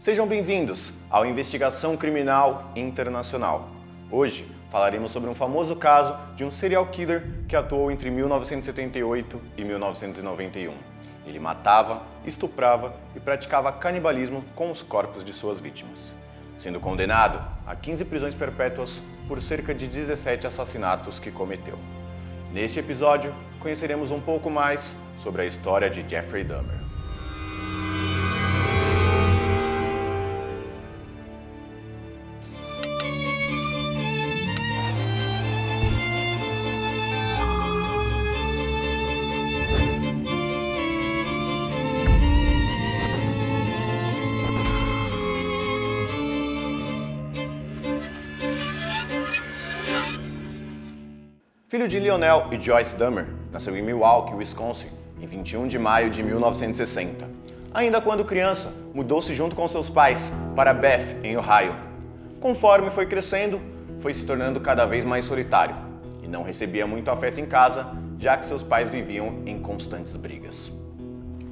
Sejam bem-vindos ao Investigação Criminal Internacional. Hoje falaremos sobre um famoso caso de um serial killer que atuou entre 1978 e 1991. Ele matava, estuprava e praticava canibalismo com os corpos de suas vítimas, sendo condenado a 15 prisões perpétuas por cerca de 17 assassinatos que cometeu. Neste episódio, conheceremos um pouco mais sobre a história de Jeffrey Dahmer. Filho de Lionel e Joyce Dahmer, nasceu em Milwaukee, Wisconsin, em 21 de maio de 1960. Ainda quando criança, mudou-se junto com seus pais para Beth, em Ohio. Conforme foi crescendo, foi se tornando cada vez mais solitário e não recebia muito afeto em casa, já que seus pais viviam em constantes brigas.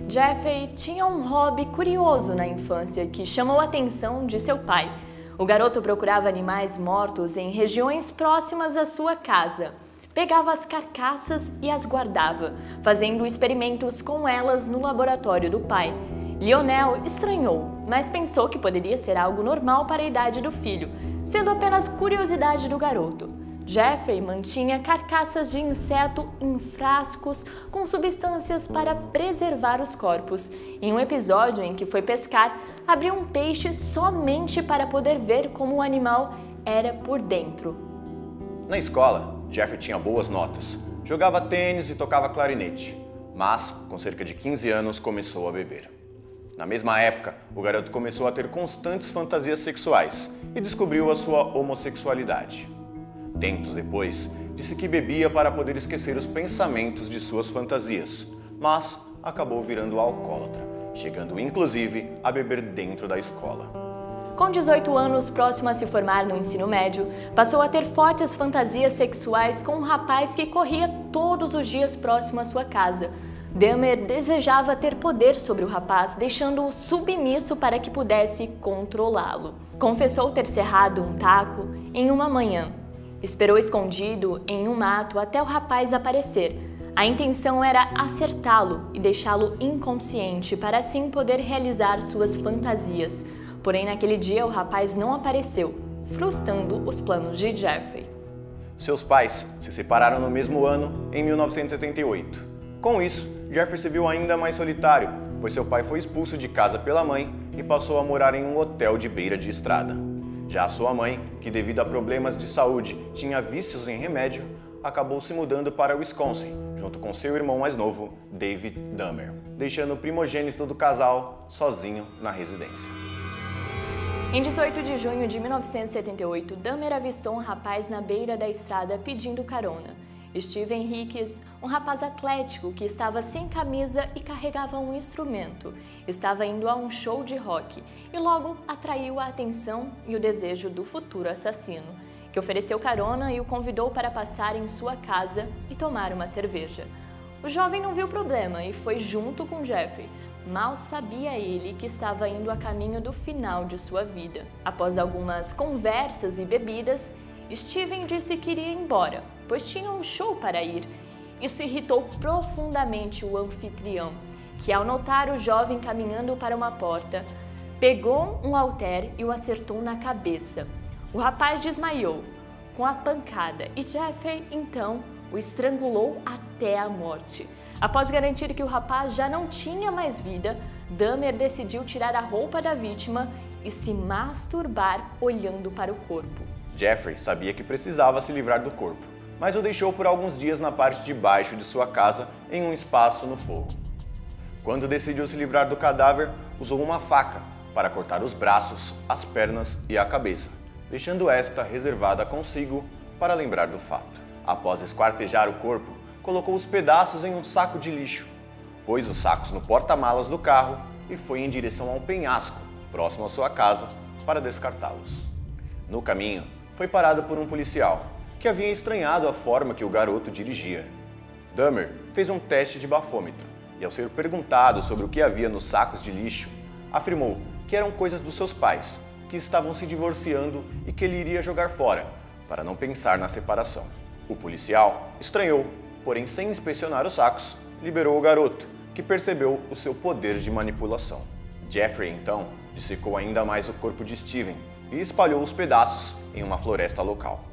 Jeffrey tinha um hobby curioso na infância que chamou a atenção de seu pai. O garoto procurava animais mortos em regiões próximas à sua casa. Pegava as carcaças e as guardava, fazendo experimentos com elas no laboratório do pai. Lionel estranhou, mas pensou que poderia ser algo normal para a idade do filho, sendo apenas curiosidade do garoto. Jeffrey mantinha carcaças de inseto em frascos com substâncias para preservar os corpos. Em um episódio em que foi pescar, abriu um peixe somente para poder ver como o animal era por dentro. Na escola, Jeffrey tinha boas notas, jogava tênis e tocava clarinete, mas, com cerca de 15 anos, começou a beber. Na mesma época, o garoto começou a ter constantes fantasias sexuais e descobriu a sua homossexualidade. Tempos depois, disse que bebia para poder esquecer os pensamentos de suas fantasias, mas acabou virando alcoólatra, chegando inclusive a beber dentro da escola. Com 18 anos, próximo a se formar no ensino médio, passou a ter fortes fantasias sexuais com um rapaz que corria todos os dias próximo à sua casa. Dahmer desejava ter poder sobre o rapaz, deixando-o submisso para que pudesse controlá-lo. Confessou ter cerrado um taco em uma manhã. Esperou escondido em um mato até o rapaz aparecer. A intenção era acertá-lo e deixá-lo inconsciente para assim poder realizar suas fantasias. Porém, naquele dia, o rapaz não apareceu, frustrando os planos de Jeffrey. Seus pais se separaram no mesmo ano, em 1978. Com isso, Jeffrey se viu ainda mais solitário, pois seu pai foi expulso de casa pela mãe e passou a morar em um hotel de beira de estrada. Já a sua mãe, que devido a problemas de saúde tinha vícios em remédio, acabou se mudando para Wisconsin, junto com seu irmão mais novo, David Dahmer, deixando o primogênito do casal sozinho na residência. Em 18 de junho de 1978, Dahmer avistou um rapaz na beira da estrada pedindo carona. Steven Hicks, um rapaz atlético que estava sem camisa e carregava um instrumento, estava indo a um show de rock e logo atraiu a atenção e o desejo do futuro assassino, que ofereceu carona e o convidou para passar em sua casa e tomar uma cerveja. O jovem não viu problema e foi junto com Jeffrey. Mal sabia ele que estava indo a caminho do final de sua vida. Após algumas conversas e bebidas, Steven disse que iria embora, pois tinha um show para ir. Isso irritou profundamente o anfitrião, que ao notar o jovem caminhando para uma porta, pegou um halter e o acertou na cabeça. O rapaz desmaiou com a pancada e Jeffrey, então, o estrangulou até a morte. Após garantir que o rapaz já não tinha mais vida, Dahmer decidiu tirar a roupa da vítima e se masturbar olhando para o corpo. Jeffrey sabia que precisava se livrar do corpo, mas o deixou por alguns dias na parte de baixo de sua casa, em um espaço no fogo. Quando decidiu se livrar do cadáver, usou uma faca para cortar os braços, as pernas e a cabeça, deixando esta reservada consigo para lembrar do fato. Após esquartejar o corpo, colocou os pedaços em um saco de lixo, pôs os sacos no porta-malas do carro e foi em direção a um penhasco, próximo à sua casa, para descartá-los. No caminho, foi parado por um policial, que havia estranhado a forma que o garoto dirigia. Dahmer fez um teste de bafômetro e, ao ser perguntado sobre o que havia nos sacos de lixo, afirmou que eram coisas dos seus pais, que estavam se divorciando e que ele iria jogar fora, para não pensar na separação. O policial estranhou, porém sem inspecionar os sacos, liberou o garoto, que percebeu o seu poder de manipulação. Jeffrey, então, dissecou ainda mais o corpo de Steven e espalhou os pedaços em uma floresta local,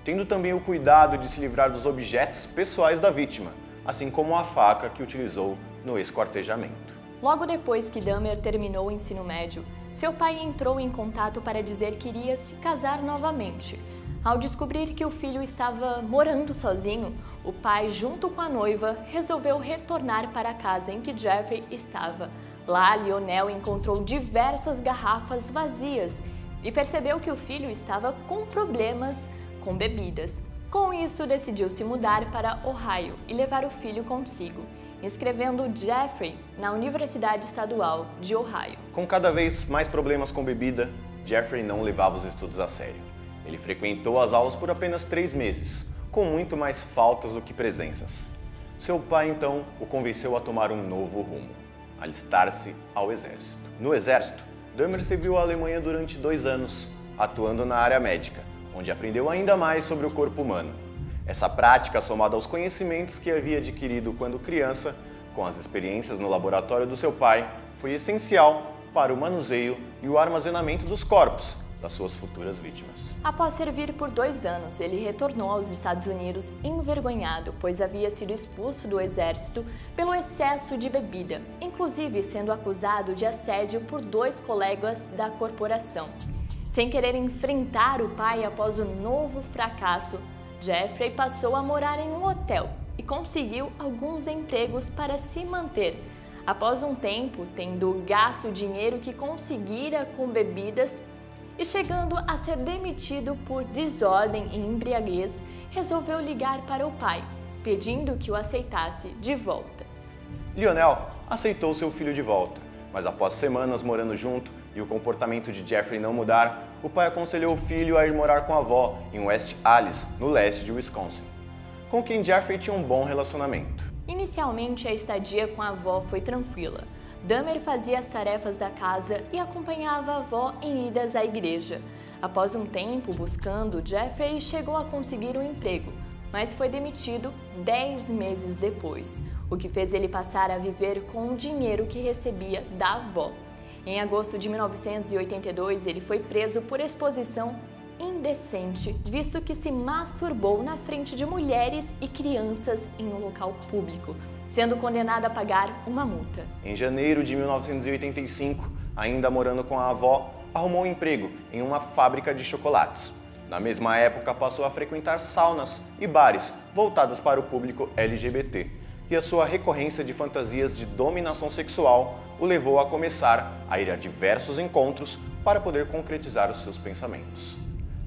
tendo também o cuidado de se livrar dos objetos pessoais da vítima, assim como a faca que utilizou no esquartejamento. Logo depois que Dahmer terminou o ensino médio, seu pai entrou em contato para dizer que iria se casar novamente. Ao descobrir que o filho estava morando sozinho, o pai, junto com a noiva, resolveu retornar para a casa em que Jeffrey estava. Lá, Lionel encontrou diversas garrafas vazias e percebeu que o filho estava com problemas com bebidas. Com isso, decidiu se mudar para Ohio e levar o filho consigo, inscrevendo Jeffrey na Universidade Estadual de Ohio. Com cada vez mais problemas com bebida, Jeffrey não levava os estudos a sério. Ele frequentou as aulas por apenas 3 meses, com muito mais faltas do que presenças. Seu pai, então, o convenceu a tomar um novo rumo, alistar-se ao exército. No exército, Dahmer serviu a Alemanha durante 2 anos, atuando na área médica, onde aprendeu ainda mais sobre o corpo humano. Essa prática, somada aos conhecimentos que havia adquirido quando criança, com as experiências no laboratório do seu pai, foi essencial para o manuseio e o armazenamento dos corpos das suas futuras vítimas. Após servir por 2 anos, ele retornou aos Estados Unidos envergonhado, pois havia sido expulso do exército pelo excesso de bebida, inclusive sendo acusado de assédio por 2 colegas da corporação. Sem querer enfrentar o pai após o novo fracasso, Jeffrey passou a morar em um hotel e conseguiu alguns empregos para se manter. Após um tempo, tendo gasto o dinheiro que conseguira com bebidas e chegando a ser demitido por desordem e embriaguez, resolveu ligar para o pai, pedindo que o aceitasse de volta. Lionel aceitou seu filho de volta, mas após semanas morando junto e o comportamento de Jeffrey não mudar, o pai aconselhou o filho a ir morar com a avó em West Allis, no leste de Wisconsin, com quem Jeffrey tinha um bom relacionamento. Inicialmente, a estadia com a avó foi tranquila. Dahmer fazia as tarefas da casa e acompanhava a avó em idas à igreja. Após um tempo buscando, Jeffrey chegou a conseguir um emprego, mas foi demitido 10 meses depois, o que fez ele passar a viver com o dinheiro que recebia da avó. Em agosto de 1982, ele foi preso por exposição indecente, visto que se masturbou na frente de mulheres e crianças em um local público, sendo condenado a pagar uma multa. Em janeiro de 1985, ainda morando com a avó, arrumou um emprego em uma fábrica de chocolates. Na mesma época, passou a frequentar saunas e bares voltados para o público LGBT, e a sua recorrência de fantasias de dominação sexual o levou a começar a ir a diversos encontros para poder concretizar os seus pensamentos.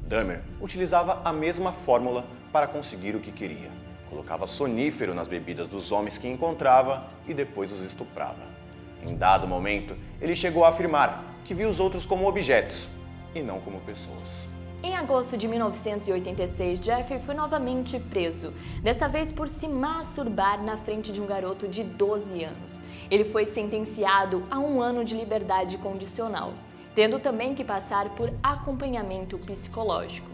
Dahmer utilizava a mesma fórmula para conseguir o que queria. Colocava sonífero nas bebidas dos homens que encontrava e depois os estuprava. Em dado momento, ele chegou a afirmar que via os outros como objetos e não como pessoas. Em agosto de 1986, Jeffrey foi novamente preso, desta vez por se masturbar na frente de um garoto de 12 anos. Ele foi sentenciado a 1 ano de liberdade condicional, tendo também que passar por acompanhamento psicológico.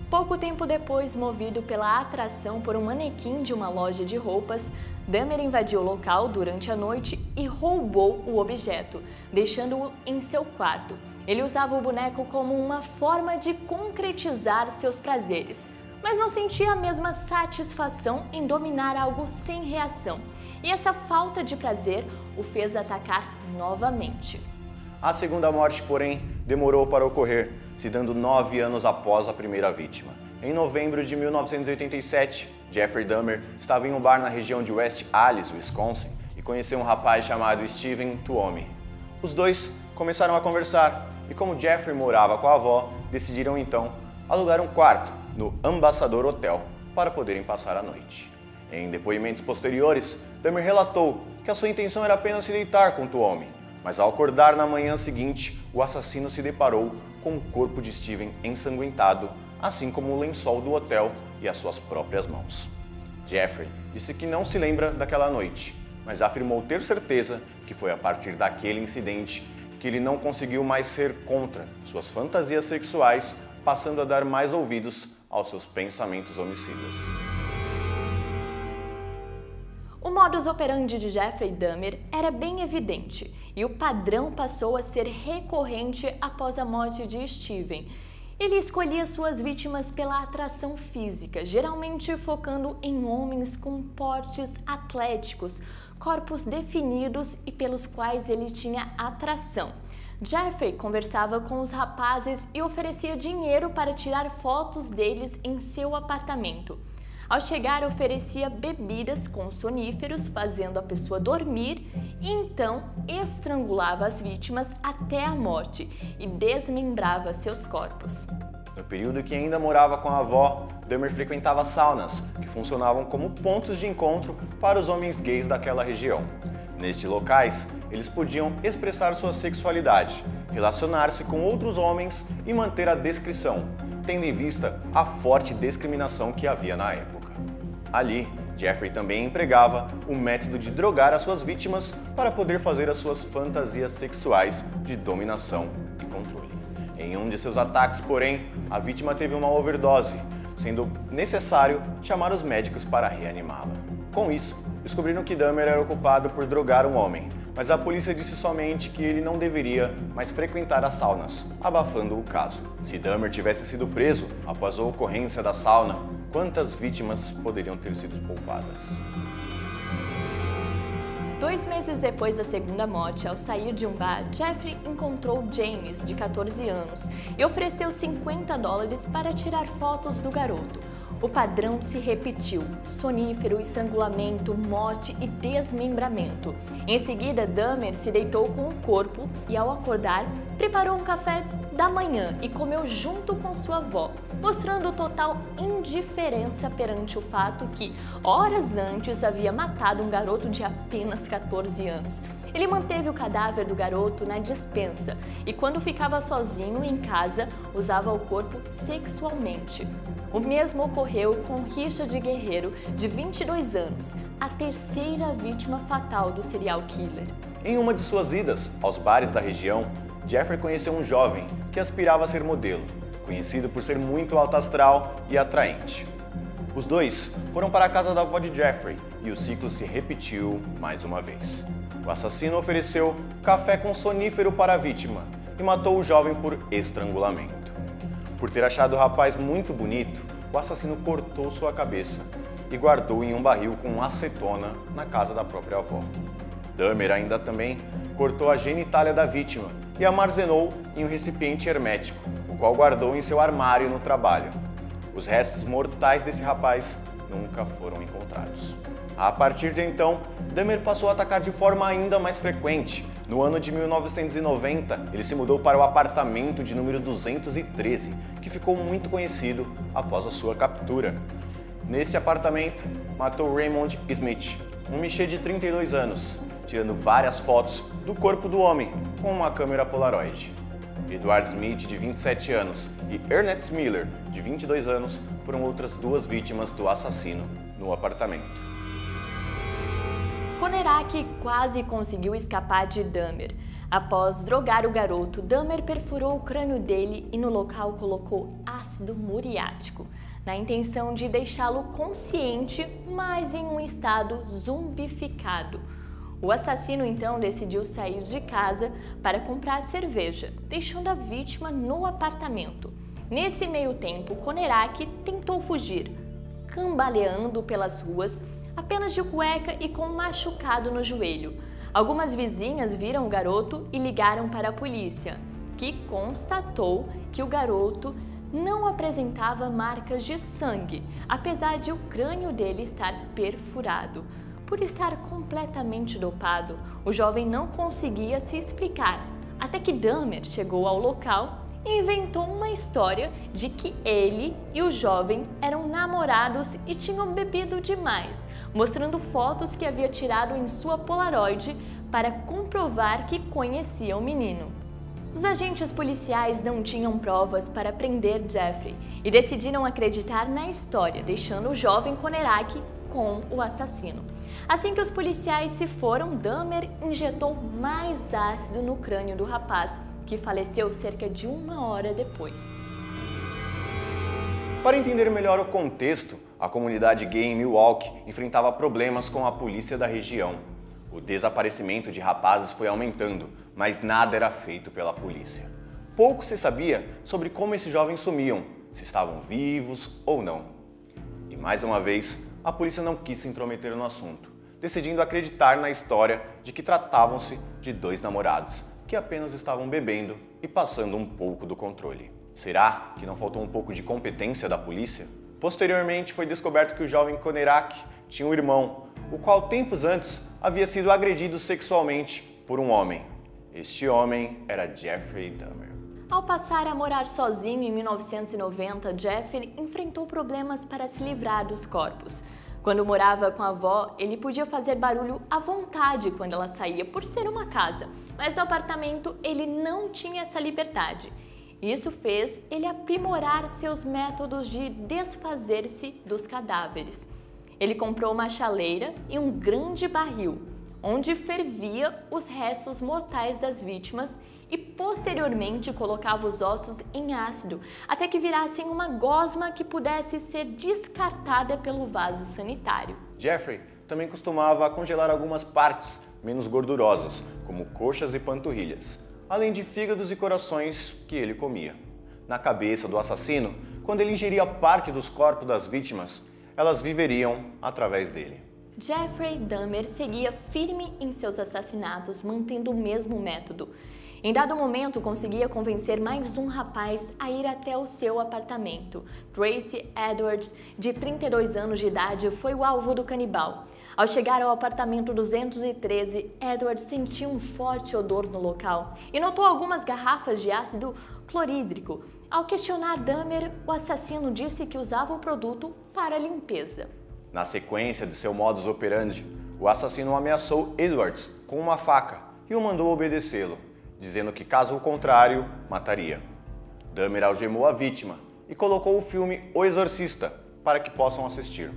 Pouco tempo depois, movido pela atração por um manequim de uma loja de roupas, Dahmer invadiu o local durante a noite e roubou o objeto, deixando-o em seu quarto. Ele usava o boneco como uma forma de concretizar seus prazeres, mas não sentia a mesma satisfação em dominar algo sem reação, e essa falta de prazer o fez atacar novamente. A segunda morte, porém, demorou para ocorrer, se dando 9 anos após a primeira vítima. Em novembro de 1987, Jeffrey Dahmer estava em um bar na região de West Allis, Wisconsin, e conheceu um rapaz chamado Steven Tuomi. Os dois começaram a conversar e, como Jeffrey morava com a avó, decidiram então alugar um quarto no Ambassador Hotel para poderem passar a noite. Em depoimentos posteriores, Dahmer relatou que a sua intenção era apenas se deitar com Tuomi, mas ao acordar na manhã seguinte, o assassino se deparou com o corpo de Steven ensanguentado, assim como o lençol do hotel e as suas próprias mãos. Jeffrey disse que não se lembra daquela noite, mas afirmou ter certeza que foi a partir daquele incidente que ele não conseguiu mais ser contra suas fantasias sexuais, passando a dar mais ouvidos aos seus pensamentos homicidas. O modus operandi de Jeffrey Dahmer era bem evidente e o padrão passou a ser recorrente após a morte de Steven. Ele escolhia suas vítimas pela atração física, geralmente focando em homens com portes atléticos, corpos definidos e pelos quais ele tinha atração. Jeffrey conversava com os rapazes e oferecia dinheiro para tirar fotos deles em seu apartamento. Ao chegar, oferecia bebidas com soníferos, fazendo a pessoa dormir, e então estrangulava as vítimas até a morte e desmembrava seus corpos. No período que ainda morava com a avó, Dahmer frequentava saunas, que funcionavam como pontos de encontro para os homens gays daquela região. Nestes locais, eles podiam expressar sua sexualidade, relacionar-se com outros homens e manter a discrição, tendo em vista a forte discriminação que havia na época. Ali, Jeffrey também empregava o método de drogar as suas vítimas para poder fazer as suas fantasias sexuais de dominação e controle. Em um de seus ataques, porém, a vítima teve uma overdose, sendo necessário chamar os médicos para reanimá-la. Com isso, descobriram que Dahmer era culpado por drogar um homem, mas a polícia disse somente que ele não deveria mais frequentar as saunas, abafando o caso. Se Dahmer tivesse sido preso após a ocorrência da sauna, quantas vítimas poderiam ter sido poupadas? 2 meses depois da segunda morte, ao sair de um bar, Jeffrey encontrou James, de 14 anos, e ofereceu $50 para tirar fotos do garoto. O padrão se repetiu: sonífero, estrangulamento, morte e desmembramento. Em seguida, Dahmer se deitou com o corpo e, ao acordar, preparou um café da manhã e comeu junto com sua avó, mostrando total indiferença perante o fato que, horas antes, havia matado um garoto de apenas 14 anos. Ele manteve o cadáver do garoto na despensa e, quando ficava sozinho em casa, usava o corpo sexualmente. O mesmo ocorreu com Richard Guerreiro, de 22 anos, a terceira vítima fatal do serial killer. Em uma de suas idas aos bares da região, Jeffrey conheceu um jovem que aspirava a ser modelo, conhecido por ser muito alto astral e atraente. Os dois foram para a casa da avó de Jeffrey e o ciclo se repetiu mais uma vez. O assassino ofereceu café com sonífero para a vítima e matou o jovem por estrangulamento. Por ter achado o rapaz muito bonito, o assassino cortou sua cabeça e guardou em um barril com acetona na casa da própria avó. Dahmer ainda também cortou a genitália da vítima e a armazenou em um recipiente hermético, o qual guardou em seu armário no trabalho. Os restos mortais desse rapaz nunca foram encontrados. A partir de então, Dahmer passou a atacar de forma ainda mais frequente. No ano de 1990, ele se mudou para o apartamento de número 213, que ficou muito conhecido após a sua captura. Nesse apartamento, matou Raymond Smith, um michê de 32 anos, tirando várias fotos do corpo do homem com uma câmera Polaroid. Edward Smith, de 27 anos, e Ernest Miller, de 22 anos, foram outras duas vítimas do assassino no apartamento. Conerak quase conseguiu escapar de Dahmer. Após drogar o garoto, Dahmer perfurou o crânio dele e no local colocou ácido muriático, na intenção de deixá-lo consciente, mas em um estado zumbificado. O assassino então decidiu sair de casa para comprar cerveja, deixando a vítima no apartamento. Nesse meio tempo, Conerak tentou fugir, cambaleando pelas ruas, apenas de cueca e com um machucado no joelho. Algumas vizinhas viram o garoto e ligaram para a polícia, que constatou que o garoto não apresentava marcas de sangue, apesar de o crânio dele estar perfurado. Por estar completamente dopado, o jovem não conseguia se explicar, até que Dahmer chegou ao local e inventou uma história de que ele e o jovem eram namorados e tinham bebido demais, mostrando fotos que havia tirado em sua Polaroid para comprovar que conhecia o menino. Os agentes policiais não tinham provas para prender Jeffrey e decidiram acreditar na história, deixando o jovem Conerak com o assassino. Assim que os policiais se foram, Dahmer injetou mais ácido no crânio do rapaz, que faleceu cerca de 1 hora depois. Para entender melhor o contexto, a comunidade gay em Milwaukee enfrentava problemas com a polícia da região. O desaparecimento de rapazes foi aumentando, mas nada era feito pela polícia. Pouco se sabia sobre como esses jovens sumiam, se estavam vivos ou não. E mais uma vez, a polícia não quis se intrometer no assunto, decidindo acreditar na história de que tratavam-se de 2 namorados, que apenas estavam bebendo e passando um pouco do controle. Será que não faltou um pouco de competência da polícia? Posteriormente, foi descoberto que o jovem Konerak tinha um irmão, o qual tempos antes havia sido agredido sexualmente por um homem. Este homem era Jeffrey Dahmer. Ao passar a morar sozinho em 1990, Jeffrey enfrentou problemas para se livrar dos corpos. Quando morava com a avó, ele podia fazer barulho à vontade quando ela saía, por ser uma casa, mas no apartamento ele não tinha essa liberdade. Isso fez ele aprimorar seus métodos de desfazer-se dos cadáveres. Ele comprou uma chaleira e um grande barril, onde fervia os restos mortais das vítimas e posteriormente colocava os ossos em ácido, até que virassem uma gosma que pudesse ser descartada pelo vaso sanitário. Jeffrey também costumava congelar algumas partes menos gordurosas, como coxas e panturrilhas, além de fígados e corações que ele comia. Na cabeça do assassino, quando ele ingeria parte dos corpos das vítimas, elas viveriam através dele. Jeffrey Dahmer seguia firme em seus assassinatos, mantendo o mesmo método. Em dado momento, conseguia convencer mais um rapaz a ir até o seu apartamento. Tracy Edwards, de 32 anos de idade, foi o alvo do canibal. Ao chegar ao apartamento 213, Edwards sentiu um forte odor no local e notou algumas garrafas de ácido clorídrico. Ao questionar Dahmer, o assassino disse que usava o produto para limpeza. Na sequência de seu modus operandi, o assassino ameaçou Edwards com uma faca e o mandou obedecê-lo, dizendo que caso o contrário, mataria. Dahmer algemou a vítima e colocou o filme O Exorcista para que possam assistir.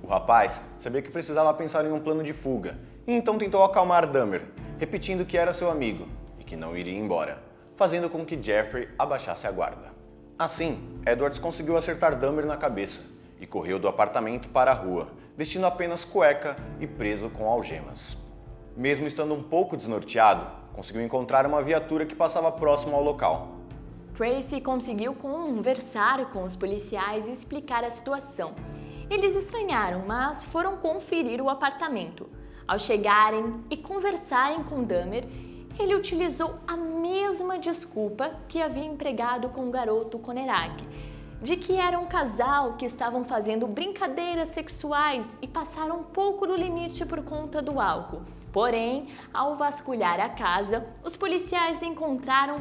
O rapaz sabia que precisava pensar em um plano de fuga e então tentou acalmar Dahmer, repetindo que era seu amigo e que não iria embora, fazendo com que Jeffrey abaixasse a guarda. Assim, Edwards conseguiu acertar Dahmer na cabeça e correu do apartamento para a rua, vestindo apenas cueca e preso com algemas. Mesmo estando um pouco desnorteado, conseguiu encontrar uma viatura que passava próximo ao local. Tracy conseguiu conversar com os policiais e explicar a situação. Eles estranharam, mas foram conferir o apartamento. Ao chegarem e conversarem com Dahmer, ele utilizou a mesma desculpa que havia empregado com o garoto Konerak, de que era um casal que estavam fazendo brincadeiras sexuais e passaram um pouco do limite por conta do álcool. Porém, ao vasculhar a casa, os policiais encontraram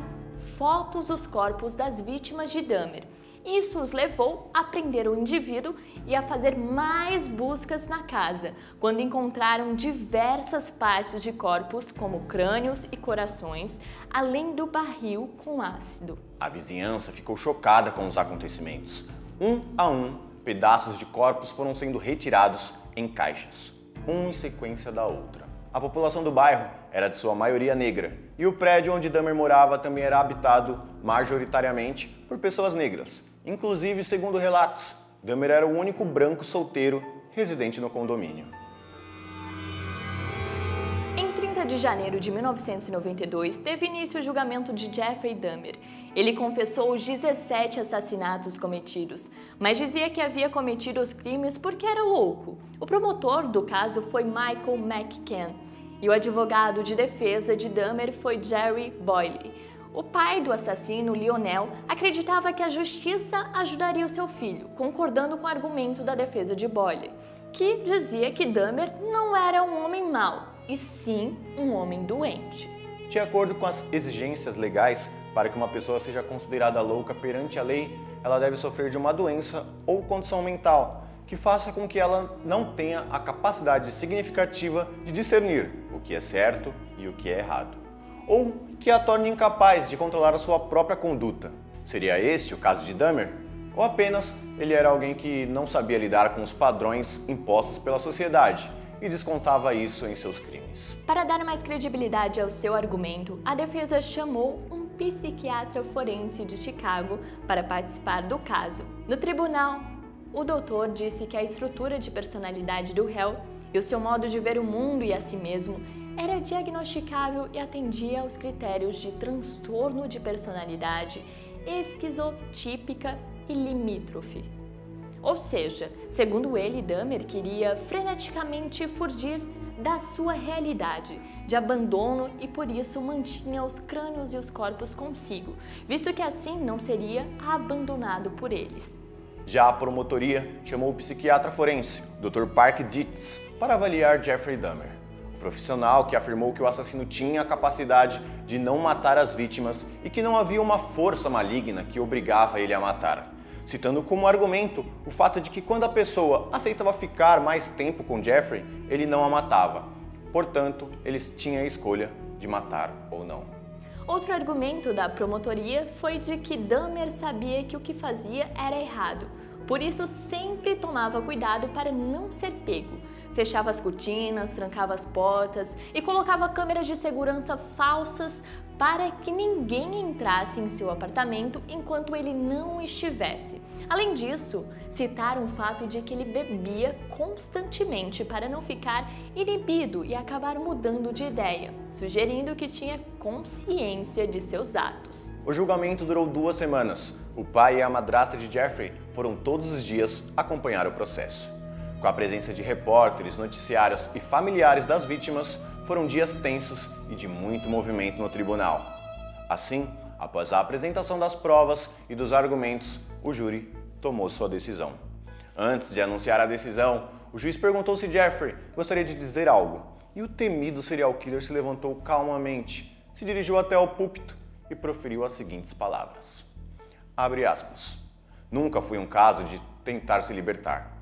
fotos dos corpos das vítimas de Dahmer. Isso os levou a prender o indivíduo e a fazer mais buscas na casa, quando encontraram diversas partes de corpos, como crânios e corações, além do barril com ácido. A vizinhança ficou chocada com os acontecimentos. Um a um, pedaços de corpos foram sendo retirados em caixas, um em sequência da outra. A população do bairro era de sua maioria negra, e o prédio onde Dahmer morava também era habitado majoritariamente por pessoas negras. Inclusive, segundo relatos, Dahmer era o único branco solteiro residente no condomínio. Em 30 de janeiro de 1992, teve início o julgamento de Jeffrey Dahmer. Ele confessou os 17 assassinatos cometidos, mas dizia que havia cometido os crimes porque era louco. O promotor do caso foi Michael McCann e o advogado de defesa de Dahmer foi Jerry Boyle. O pai do assassino, Lionel, acreditava que a justiça ajudaria o seu filho, concordando com o argumento da defesa de Boyle, que dizia que Dahmer não era um homem mau, e sim um homem doente. De acordo com as exigências legais, para que uma pessoa seja considerada louca perante a lei, ela deve sofrer de uma doença ou condição mental que faça com que ela não tenha a capacidade significativa de discernir o que é certo e o que é errado, ou que a torne incapaz de controlar a sua própria conduta. Seria este o caso de Dahmer? Ou apenas ele era alguém que não sabia lidar com os padrões impostos pela sociedade e descontava isso em seus crimes. Para dar mais credibilidade ao seu argumento, a defesa chamou um psiquiatra forense de Chicago para participar do caso. No tribunal, o doutor disse que a estrutura de personalidade do réu e o seu modo de ver o mundo e a si mesmo era diagnosticável e atendia aos critérios de transtorno de personalidade esquizotípica e limítrofe. Ou seja, segundo ele, Dahmer queria freneticamente fugir da sua realidade de abandono e por isso mantinha os crânios e os corpos consigo, visto que assim não seria abandonado por eles. Já a promotoria chamou o psiquiatra forense, Dr. Park Dietz, para avaliar Jeffrey Dahmer, o profissional que afirmou que o assassino tinha a capacidade de não matar as vítimas e que não havia uma força maligna que obrigava ele a matar, citando como argumento o fato de que quando a pessoa aceitava ficar mais tempo com Jeffrey, ele não a matava. Portanto, eles tinham a escolha de matar ou não. Outro argumento da promotoria foi de que Dahmer sabia que o que fazia era errado, por isso sempre tomava cuidado para não ser pego. Fechava as cortinas, trancava as portas e colocava câmeras de segurança falsas para que ninguém entrasse em seu apartamento enquanto ele não estivesse. Além disso, citaram o fato de que ele bebia constantemente para não ficar inibido e acabar mudando de ideia, sugerindo que tinha consciência de seus atos. O julgamento durou 2 semanas. O pai e a madrasta de Jeffrey foram todos os dias acompanhar o processo. Com a presença de repórteres, noticiários e familiares das vítimas, foram dias tensos e de muito movimento no tribunal. Assim, após a apresentação das provas e dos argumentos, o júri tomou sua decisão. Antes de anunciar a decisão, o juiz perguntou se Jeffrey gostaria de dizer algo, e o temido serial killer se levantou calmamente, se dirigiu até ao púlpito e proferiu as seguintes palavras. Abre aspas. Nunca foi um caso de tentar se libertar.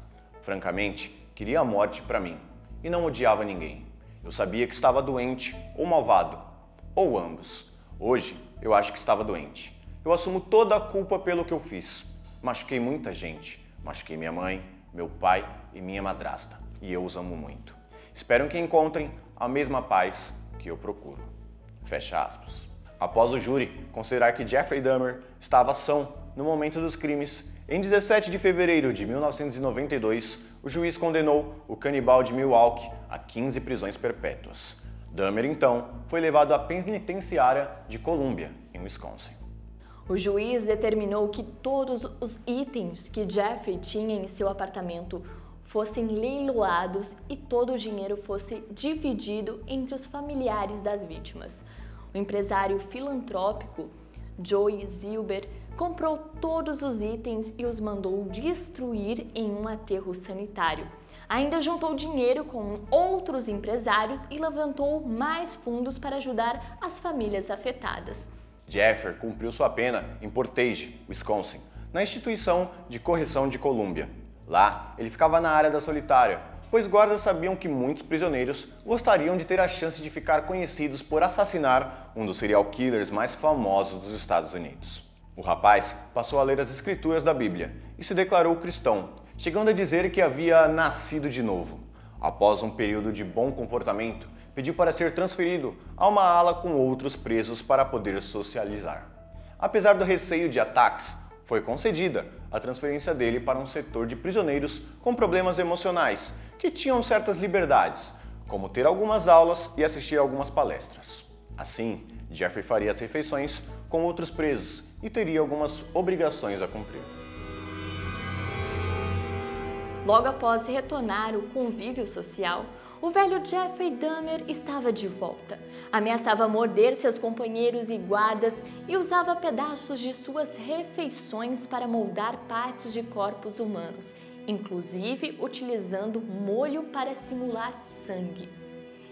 Francamente, queria a morte para mim e não odiava ninguém. Eu sabia que estava doente ou malvado, ou ambos. Hoje, eu acho que estava doente. Eu assumo toda a culpa pelo que eu fiz. Machuquei muita gente. Machuquei minha mãe, meu pai e minha madrasta. E eu os amo muito. Espero que encontrem a mesma paz que eu procuro. Fecha aspas. Após o júri considerar que Jeffrey Dahmer estava são no momento dos crimes, em 17 de fevereiro de 1992, o juiz condenou o canibal de Milwaukee a 15 prisões perpétuas. Dahmer, então, foi levado à penitenciária de Columbia, em Wisconsin. O juiz determinou que todos os itens que Jeffrey tinha em seu apartamento fossem leiloados e todo o dinheiro fosse dividido entre os familiares das vítimas. O empresário filantrópico Joey Zilber comprou todos os itens e os mandou destruir em um aterro sanitário. Ainda juntou dinheiro com outros empresários e levantou mais fundos para ajudar as famílias afetadas. Jeffrey cumpriu sua pena em Portage, Wisconsin, na instituição de correção de Columbia. Lá, ele ficava na área da solitária, pois guardas sabiam que muitos prisioneiros gostariam de ter a chance de ficar conhecidos por assassinar um dos serial killers mais famosos dos Estados Unidos. O rapaz passou a ler as escrituras da Bíblia e se declarou cristão, chegando a dizer que havia nascido de novo. Após um período de bom comportamento, pediu para ser transferido a uma ala com outros presos para poder socializar. Apesar do receio de ataques, foi concedida a transferência dele para um setor de prisioneiros com problemas emocionais, que tinham certas liberdades, como ter algumas aulas e assistir a algumas palestras. Assim, Jeffrey faria as refeições com outros presos e teria algumas obrigações a cumprir. Logo após retornar ao convívio social, o velho Jeffrey Dahmer estava de volta. Ameaçava morder seus companheiros e guardas e usava pedaços de suas refeições para moldar partes de corpos humanos, inclusive utilizando molho para simular sangue.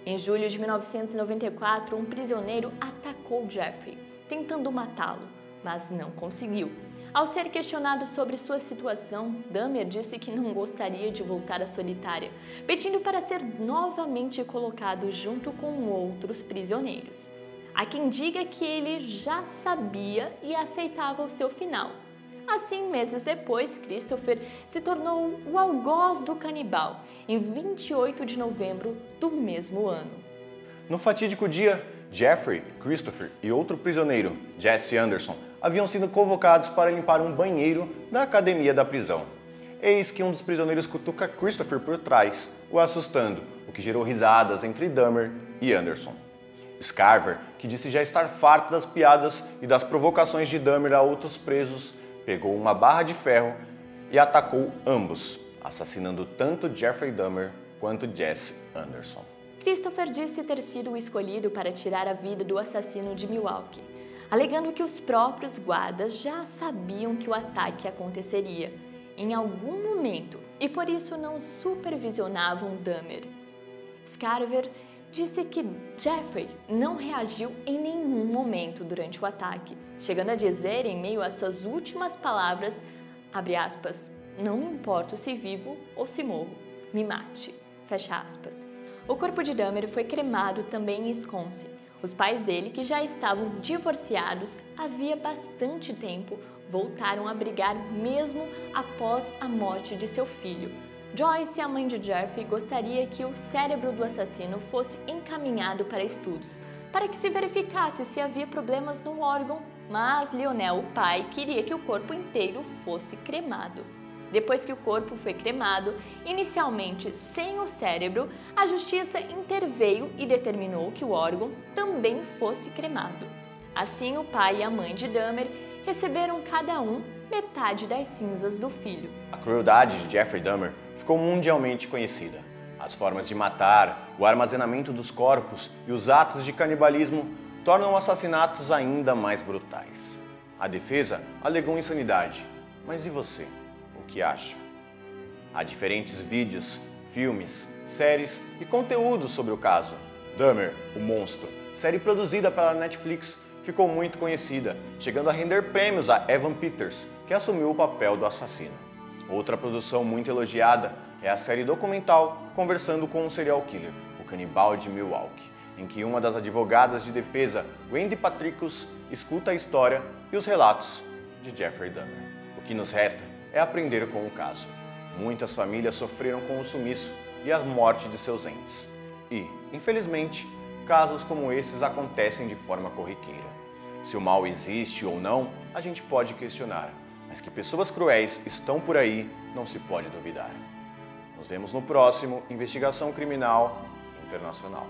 Em julho de 1994, um prisioneiro atacou Jeffrey, tentando matá-lo, mas não conseguiu. Ao ser questionado sobre sua situação, Dahmer disse que não gostaria de voltar à solitária, pedindo para ser novamente colocado junto com outros prisioneiros. Há quem diga que ele já sabia e aceitava o seu final. Assim, meses depois, Christopher se tornou o algoz do canibal, em 28 de novembro do mesmo ano. No fatídico dia, Jeffrey, Christopher e outro prisioneiro, Jesse Anderson, haviam sido convocados para limpar um banheiro da academia da prisão. Eis que um dos prisioneiros cutuca Christopher por trás, o assustando, o que gerou risadas entre Dahmer e Anderson. Scarver, que disse já estar farto das piadas e das provocações de Dahmer a outros presos, pegou uma barra de ferro e atacou ambos, assassinando tanto Jeffrey Dahmer quanto Jesse Anderson. Christopher disse ter sido o escolhido para tirar a vida do assassino de Milwaukee, alegando que os próprios guardas já sabiam que o ataque aconteceria em algum momento e por isso não supervisionavam Dahmer. Scarver disse que Jeffrey não reagiu em nenhum momento durante o ataque, chegando a dizer em meio às suas últimas palavras, abre aspas, não me importo se vivo ou se morro, me mate, fecha aspas. O corpo de Dahmer foi cremado também em Wisconsin. Os pais dele, que já estavam divorciados havia bastante tempo, voltaram a brigar mesmo após a morte de seu filho. Joyce, a mãe de Jeffrey, gostaria que o cérebro do assassino fosse encaminhado para estudos, para que se verificasse se havia problemas no órgão, mas Lionel, o pai, queria que o corpo inteiro fosse cremado. Depois que o corpo foi cremado, inicialmente sem o cérebro, a justiça interveio e determinou que o órgão também fosse cremado. Assim, o pai e a mãe de Dahmer receberam cada um metade das cinzas do filho. A crueldade de Jeffrey Dahmer ficou mundialmente conhecida. As formas de matar, o armazenamento dos corpos e os atos de canibalismo tornam assassinatos ainda mais brutais. A defesa alegou insanidade, mas e você? O que acha? Há diferentes vídeos, filmes, séries e conteúdos sobre o caso. Dahmer, o Monstro, série produzida pela Netflix, ficou muito conhecida, chegando a render prêmios a Evan Peters, que assumiu o papel do assassino. Outra produção muito elogiada é a série documental Conversando com um Serial Killer, o Canibal de Milwaukee, em que uma das advogadas de defesa, Wendy Patricus, escuta a história e os relatos de Jeffrey Dahmer. O que nos resta é aprender com o caso. Muitas famílias sofreram com o sumiço e a morte de seus entes. E, infelizmente, casos como esses acontecem de forma corriqueira. Se o mal existe ou não, a gente pode questionar, mas que pessoas cruéis estão por aí, não se pode duvidar. Nos vemos no próximo Investigação Criminal Internacional.